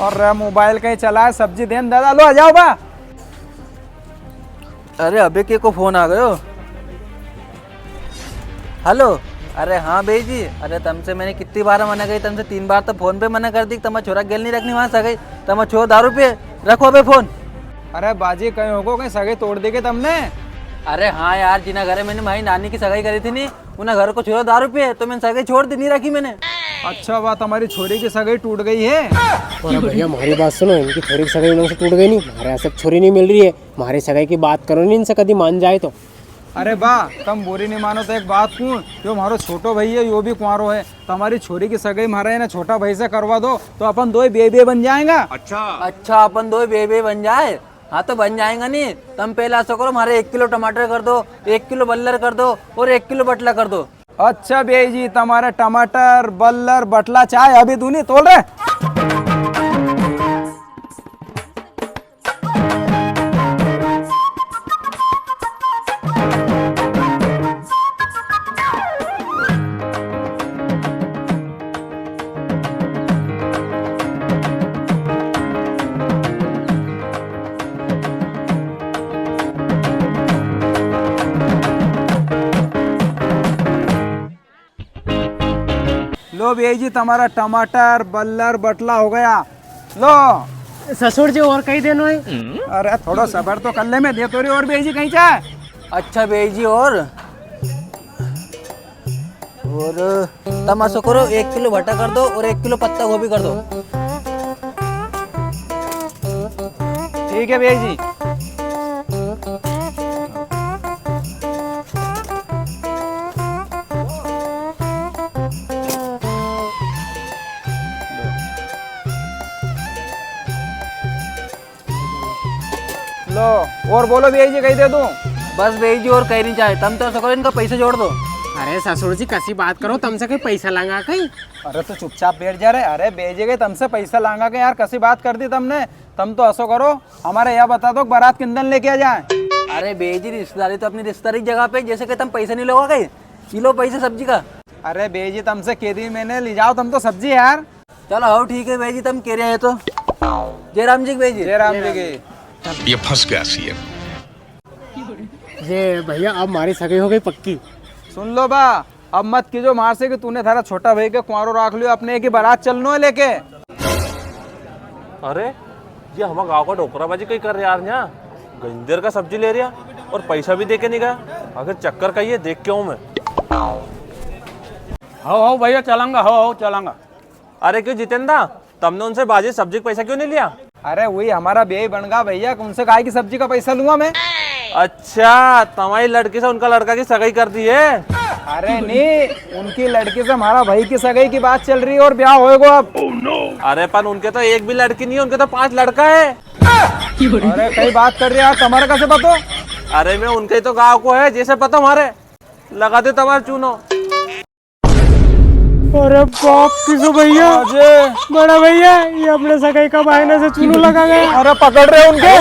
और मोबाइल कहीं चला है, सब्जी देन दादा लो आ जाओ बा। अरे अबे के को फोन आ गयो। हेलो। अरे हाँ भाई जी, अरे तुमसे मैंने कितनी बार मना करी, तुमसे 3 बार तो फोन पे मना कर दी। तम छोरा गेल नहीं रखनी वहाँ सगई, तम छो दारू पे रखो बे फोन। अरे बाजी कहीं होगो कहीं सगे तोड़ देगे तुमने। अरे हाँ यार, जिना घरे मैंने भाई नानी की सगाई करी थी नी, उन्हें घर को छोड़ो दारू पे, तो मैंने सगाई छोड़ दी, नहीं रखी मैंने। अच्छा बात हमारी छोरी की सगाई टूट गई है। और भैया हमारी बात सुनो, इनकी छोरी की सगाई इनसे टूट गई नहीं, हमारे यहाँ से छोरी नहीं मिल रही है, हमारी सगाई की बात करो नहीं इनसे, कभी मान जाए तो। अरे बा तुम बुरी नहीं मानो तो एक बात कहूँ, जो हमारो छोटो भाई है यो भी कुंवारो है, तो हमारी छोरी की सगाई हमारे ना छोटा भाई से करवा दो तो अपन दो बेबे बन जाएगा। अच्छा अपन दो बेबे बन जाए? हाँ तो बन जाएगा नहीं। तुम पहले ऐसा करो, हमारे 1 किलो टमाटर कर दो, 1 किलो बल्लर कर दो और 1 किलो बटला कर दो। अच्छा भैया जी, तुम्हारे टमाटर बल्लर बटला चाय अभी दूनी तोल रहे। लो भैया जी, तुम्हारा टमाटर बल्लर बटला हो गया। लो ससुर जी और कई दिन हुए। अरे थोड़ा सबर तो कर ले, मैं दे तो रही। और भैया जी कहीं चाय? अच्छा बेई जी, और तुम ऐसा करो, 1 किलो भट्टा कर दो और 1 किलो पत्ता गोभी कर दो। ठीक है भैया जी। लो और बोलो भैया जी कहीं दे दूं? बस बेई जी और कहीं नहीं चाहे, तुम तो ऐसा करो, इनका पैसे जोड़ दो। अरे ससुर जी कैसी बात करो, तुमसे कोई पैसा लगा कहीं। अरे तो चुपचाप बैठ जा रहे। अरे भेजे गए तुमसे पैसा लांगा के यार, कैसी बात कर दी तुमने। तुम तो ऐसा करो, हमारे यह बता दो बारात किंदन लेके आ जाए। अरे बेई जी, रिश्तेदारी तो अपनी रिश्तेदारी की जगह पे, जैसे कि तुम पैसे नहीं लोगे कहीं, किलो पैसे सब्जी का। अरे भैया जी तुमसे कह दी मैंने, ले जाओ तुम तो सब्जी यार। चलो हाँ ठीक है बेई जी, तुम कह रहे हैं तो। जय राम जी बेई जी। जय राम जी की। ये फंस गया सीएम। ये भैया अब हमारी सगाई हो गई पक्की। सुन लो बा, अब मत कीजो मार से कि तूने थारा छोटा भाई के कुंवारो रख लियो, अपने की बारात चलनो है लेके। अरे ये हमारा गांव का डोकराबाजी कहीं कर रहा यार, यहाँ गंदेर का सब्जी ले रहा और पैसा भी दे के नहीं गया। आखिर चक्कर का ये देख के हूँ मैं। हो भैया चलांगा, हो चलांगा। अरे क्यों जितेंद्र, तुमने उनसे बाजी सब्जी का पैसा क्यों नहीं लिया? अरे वही हमारा बेई बन गया भैया, उनसे गाय की सब्जी का पैसा लूंगा मैं। अच्छा तुम्हारी लड़की से उनका लड़का की सगाई कर दी है? अरे नहीं, उनकी लड़की से हमारा भाई की सगाई की बात चल रही है और ब्याह होएगा अब। अरे पर उनके तो एक भी लड़की नहीं है, उनके तो 5 लड़का है। अरे कई बात कर रही है यार, तुम्हारा कैसे पता? अरे मैं उनके तो गाँव को है, जैसे पता हमारे लगा दे तुम्हारे चूनो। अरे बाप किसो भैया, बड़ा भैया ये अपने सगाई का बहाने से चूनू लगा गया। अरे पकड़ रहे उनके।